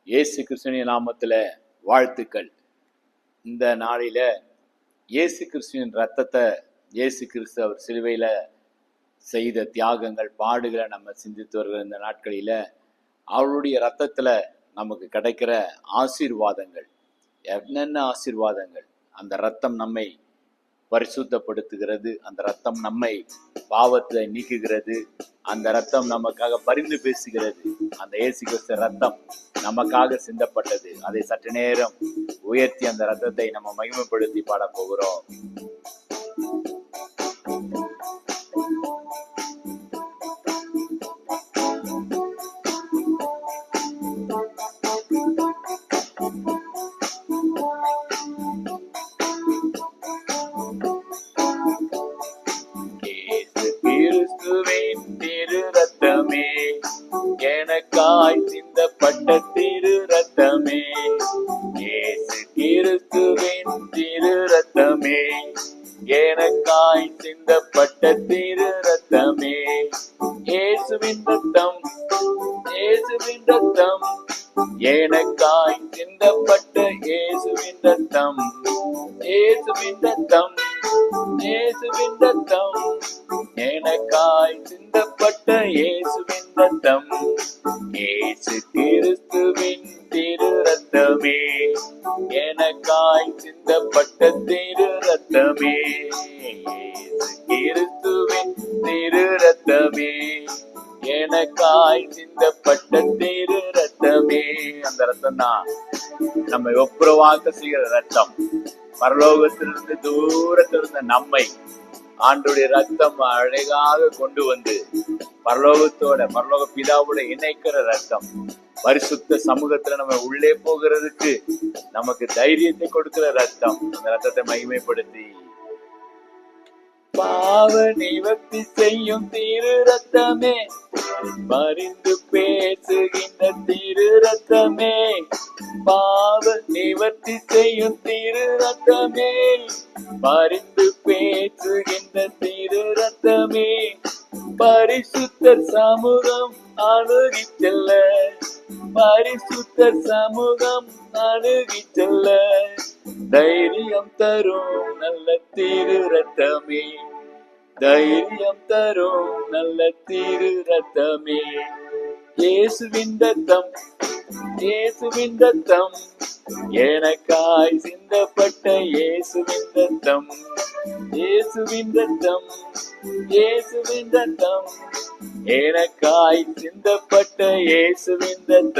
இயேசு கிறிஸ்துவின் நாமத்துல வாழ்த்துக்கள். இந்த நாளில இயேசு கிறிஸ்துவின் ரத்தத்தை, இயேசு கிறிஸ்து அவர் சிலுவையில செய்த தியாகங்கள், பாடுகளை நம்ம சிந்தித்து வருகிற இந்த நாட்களில அவருடைய ரத்தத்துல நமக்கு கிடைக்கிற ஆசீர்வாதங்கள், என்னென்ன ஆசீர்வாதங்கள்! அந்த ரத்தம் நம்மை பரிசுத்தப்படுத்துகிறது, அந்த ரத்தம் நம்மை பாவத்தை நீக்குகிறது, அந்த ரத்தம் நமக்காக பரிந்து பேசுகிறது. அந்த இயேசு கிறிஸ்து ரத்தம் நமக்காக சிந்தப்பட்டது. அதை சற்று நேரம் உயர்த்தி அந்த ரத்தத்தை நம்ம மகிமைப்படுத்தி பாட போகிறோம். கிறிஸ்துவின் திரு ரத்தமே, எனக்காய் சிந்தப்பட்ட திரு ரத்தமே, இயேசு கிறிஸ்துவின் திரு ரத்தமே, எனக்காய் சிந்தப்பட்ட திரு ரத்தமே, இயேசுவின் ரத்தம், இயேசுவின் ரத்தம், எனக்காய் சிந்தப்பட்ட இயேசுவின் ரத்தம், இயேசுவின் ரத்தம், இயேசுவின் ரத்தம், எனக்காய் சிந்தப்பட்ட இயேசுவின் ரத்தம், இயேசு கிறிஸ்துவின் திரு ரத்தமே, எனக்காய் சிந்தப்பட்ட திரு ரத்தமே, இயேசு கிறிஸ்துவின் திரு ரத்தமே, எனக்காய் சிந்தப்பட்ட திரு ரத்தமே. அந்த ரத்தம் தான் நம்மை ஒப்புரவாக்க செய்கிற ரத்தம். பரலோகத்திலிருந்து தூரத்திலிருந்த நம்மை ஆண்டவருடைய ரத்தம் அழகாக கொண்டு வந்து பரலோக பிதாவோட இணைக்கிற ரத்தம். பரிசுத்த சமூகத்துல நம்ம உள்ளே போகிறதுக்கு நமக்கு தைரியத்தை கொடுக்கிற ரத்தம். அந்த ரத்தத்தை மகிமைப்படுத்தி பாவ நிவர்த்தி செய்யும் திரு ரத்தமே, பரிந்து பேசுகின்ற திரு ரத்தமே, பாவ நிவர்த்தி செய்யும் திரு ரத்தமே, பரிந்து பேசுகின்ற திரு ரத்தமே, பரிசுத்தர் சமூகம் அணுகி செல்ல, பரிசுத்தர் சமூகம் அணுகி செல்ல தைரியம் தரும் நல்ல திரு ரத்தமே, தைரியம் தரும் நல்ல திரு ரத்தமே, இயேசுவின் ரத்தம், இயேசுவின் ரத்தம், எனக்காய் சிந்தப்பட்ட இயேசுவின் ரத்தம், இயேசுவின் ரத்தம், இயேசுவின் ரத்தம், எனக்காய் சிந்தப்பட்ட இயேசுவின் ரத்தம்.